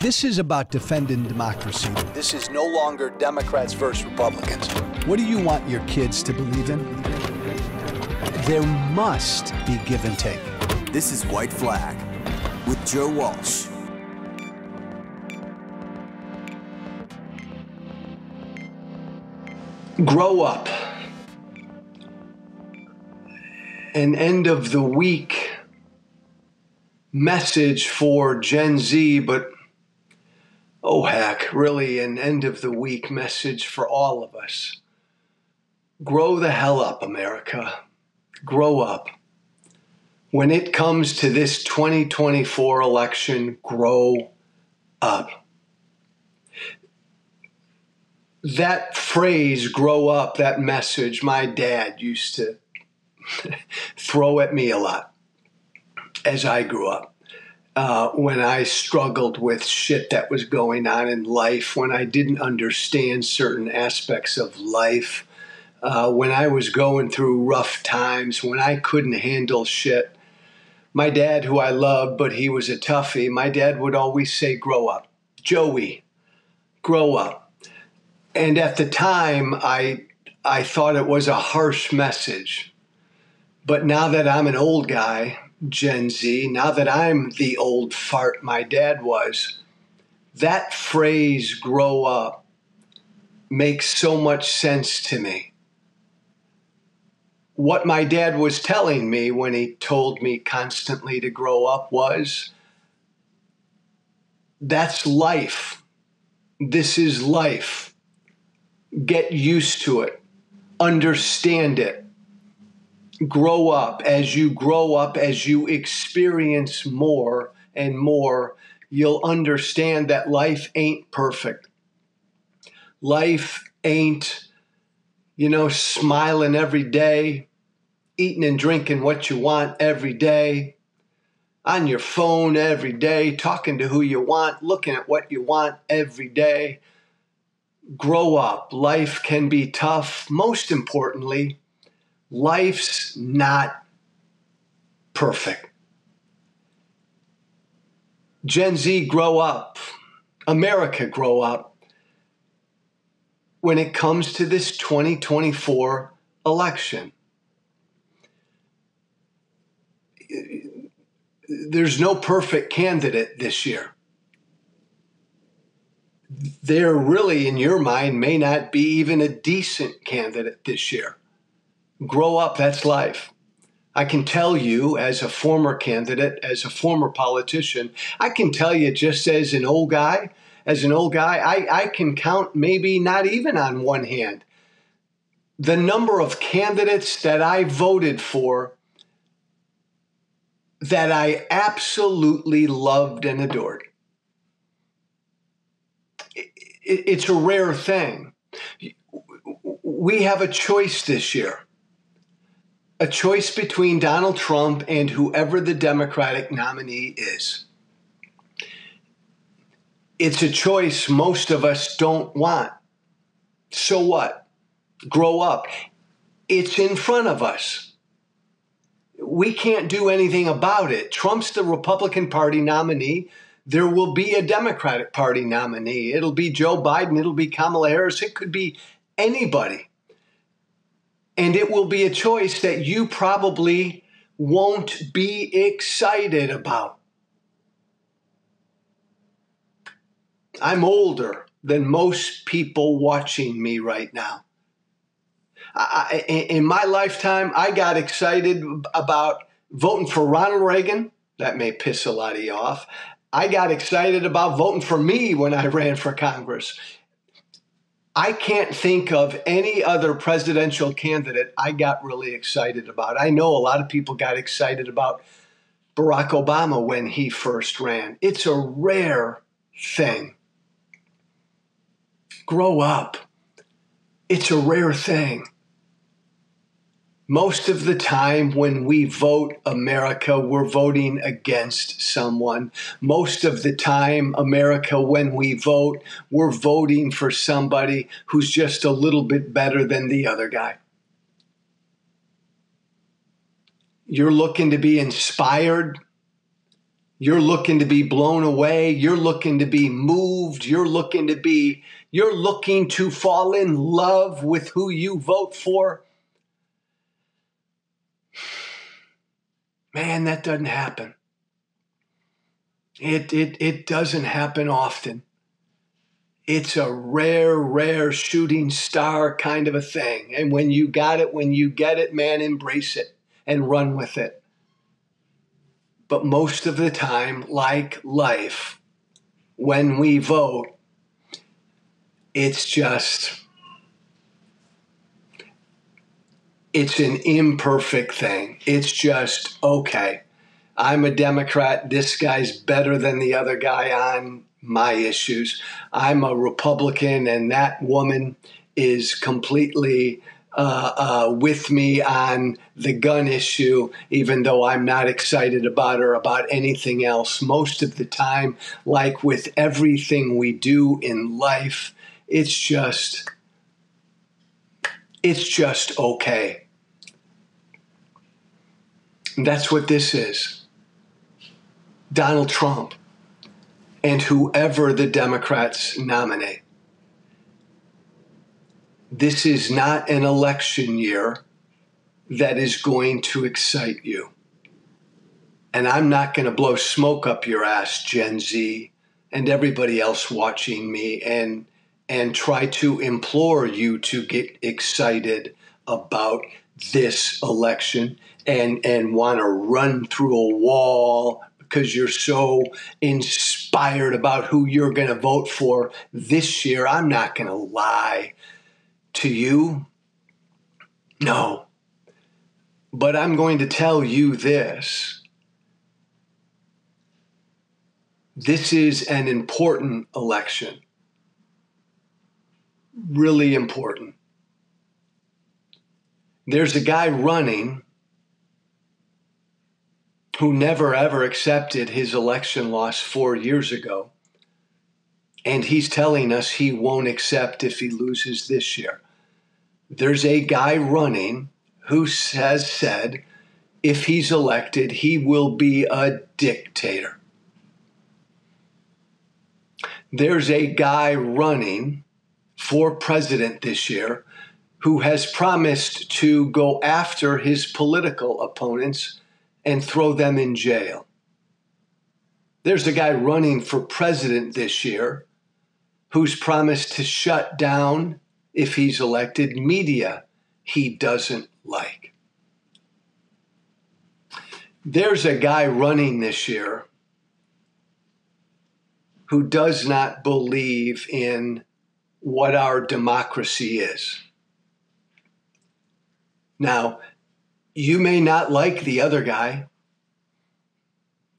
This is about defending democracy. This is no longer Democrats versus Republicans. What do you want your kids to believe in? There must be give and take. This is White Flag with Joe Walsh. Grow up. An end of the week message for Gen Z, but oh heck, really an end of the week message for all of us. Grow the hell up, America. Grow up. When it comes to this 2024 election, grow up. That phrase, grow up, that message, my dad used to throw at me a lot as I grew up. When I struggled with shit that was going on in life, when I didn't understand certain aspects of life, when I was going through rough times, when I couldn't handle shit, my dad, who I loved, but he was a toughie, my dad would always say, grow up. Joey, grow up. And at the time, I thought it was a harsh message. But now that I'm an old guy, Gen Z, now that I'm the old fart my dad was, that phrase, grow up, makes so much sense to me. What my dad was telling me when he told me constantly to grow up was, that's life. This is life. Get used to it. Understand it. Grow up. As you grow up, as you experience more and more, you'll understand that life ain't perfect. Life ain't, smiling every day, eating and drinking what you want every day, on your phone every day, talking to who you want, looking at what you want every day. Grow up. Life can be tough. Most importantly, life's not perfect. Gen Z, grow up. America, grow up. When it comes to this 2024 election, there's no perfect candidate this year. There really, in your mind, may not be even a decent candidate this year. Grow up, that's life. I can tell you, as a former candidate, as a former politician, I can tell you just as an old guy, I can count maybe not even on one hand the number of candidates that I voted for that I absolutely loved and adored. It's a rare thing. We have a choice this year. A choice between Donald Trump and whoever the Democratic nominee is. It's a choice most of us don't want. So what? Grow up. It's in front of us. We can't do anything about it. Trump's the Republican Party nominee. There will be a Democratic Party nominee. It'll be Joe Biden. It'll be Kamala Harris. It could be anybody. And it will be a choice that you probably won't be excited about. I'm older than most people watching me right now. In my lifetime, I got excited about voting for Ronald Reagan. That may piss a lot of you off. I got excited about voting for me when I ran for Congress. I can't think of any other presidential candidate I got really excited about. I know a lot of people got excited about Barack Obama when he first ran. It's a rare thing. Grow up. It's a rare thing. Most of the time when we vote America, we're voting against someone. Most of the time, America, when we vote, we're voting for somebody who's just a little bit better than the other guy. You're looking to be inspired. You're looking to be blown away. You're looking to be moved. You're looking to fall in love with who you vote for. Man, that doesn't happen. It doesn't happen often. It's a rare shooting star kind of a thing. And when you get it, man, embrace it and run with it. But most of the time, like life, when we vote, it's an imperfect thing. It's just, okay, I'm a Democrat. This guy's better than the other guy on my issues. I'm a Republican, and that woman is completely with me on the gun issue, even though I'm not excited about her about anything else. Most of the time, like with everything we do in life, it's just okay. And that's what this is. Donald Trump and whoever the Democrats nominate. This is not an election year that is going to excite you. And I'm not going to blow smoke up your ass, Gen Z, and everybody else watching me, and try to implore you to get excited about this election and want to run through a wall because you're so inspired about who you're going to vote for this year. I'm not going to lie to you. No. But I'm going to tell you this. This is an important election. Really important. There's a guy running who never ever accepted his election loss 4 years ago. And he's telling us he won't accept if he loses this year. There's a guy running who has said if he's elected, he will be a dictator. There's a guy running for president this year who has promised to go after his political opponents and throw them in jail. There's a guy running for president this year who's promised to shut down, if he's elected, media he doesn't like. There's a guy running this year who does not believe in what our democracy is. Now, you may not like the other guy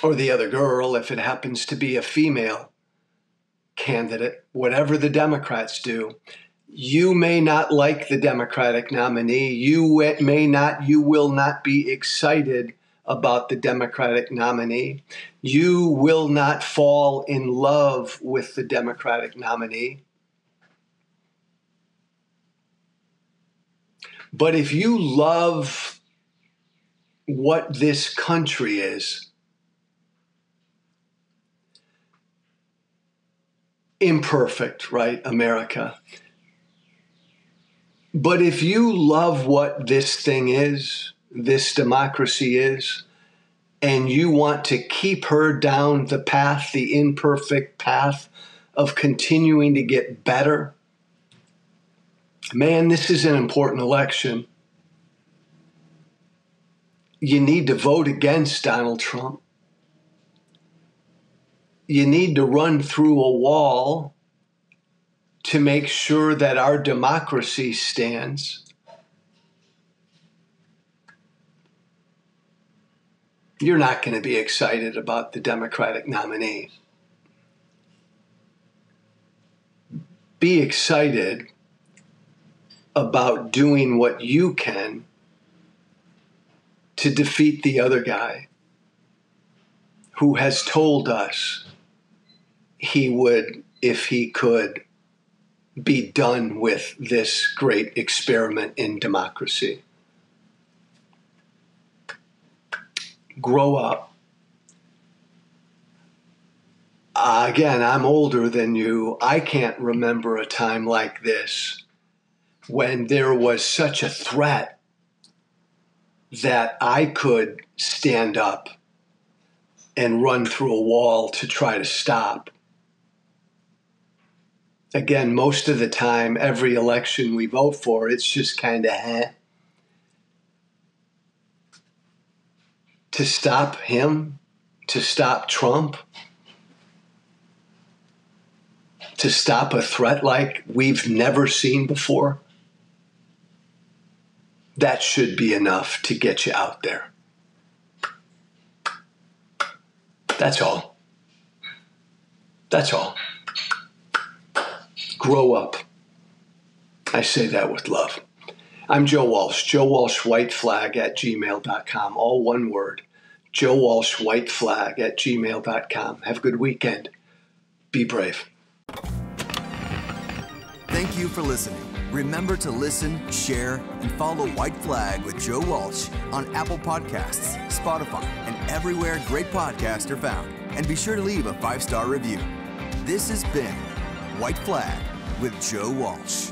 or the other girl if it happens to be a female candidate, whatever the Democrats do. You may not like the Democratic nominee. You will not be excited about the Democratic nominee. You will not fall in love with the Democratic nominee. But if you love what this country is, imperfect, right, America? But if you love what this thing is, this democracy is, and you want to keep her down the path, the imperfect path of continuing to get better, man, this is an important election. You need to vote against Donald Trump. You need to run through a wall to make sure that our democracy stands. You're not going to be excited about the Democratic nominee. Be excited about doing what you can to defeat the other guy who has told us he would, if he could, be done with this great experiment in democracy. Grow up. Again, I'm older than you. I can't remember a time like this when there was such a threat that I could stand up and run through a wall to try to stop. Again, most of the time, every election we vote for, it's just kind of To stop him, to stop Trump, to stop a threat like we've never seen before, that should be enough to get you out there. That's all. That's all. Grow up. I say that with love. I'm Joe Walsh. Joe Walsh White Flag at gmail.com. All one word. Joe Walsh White Flag at gmail.com. Have a good weekend. Be brave. Thank you for listening. Remember to listen, share, and follow White Flag with Joe Walsh on Apple Podcasts, Spotify, and everywhere great podcasts are found. And be sure to leave a 5-star review. This has been White Flag with Joe Walsh.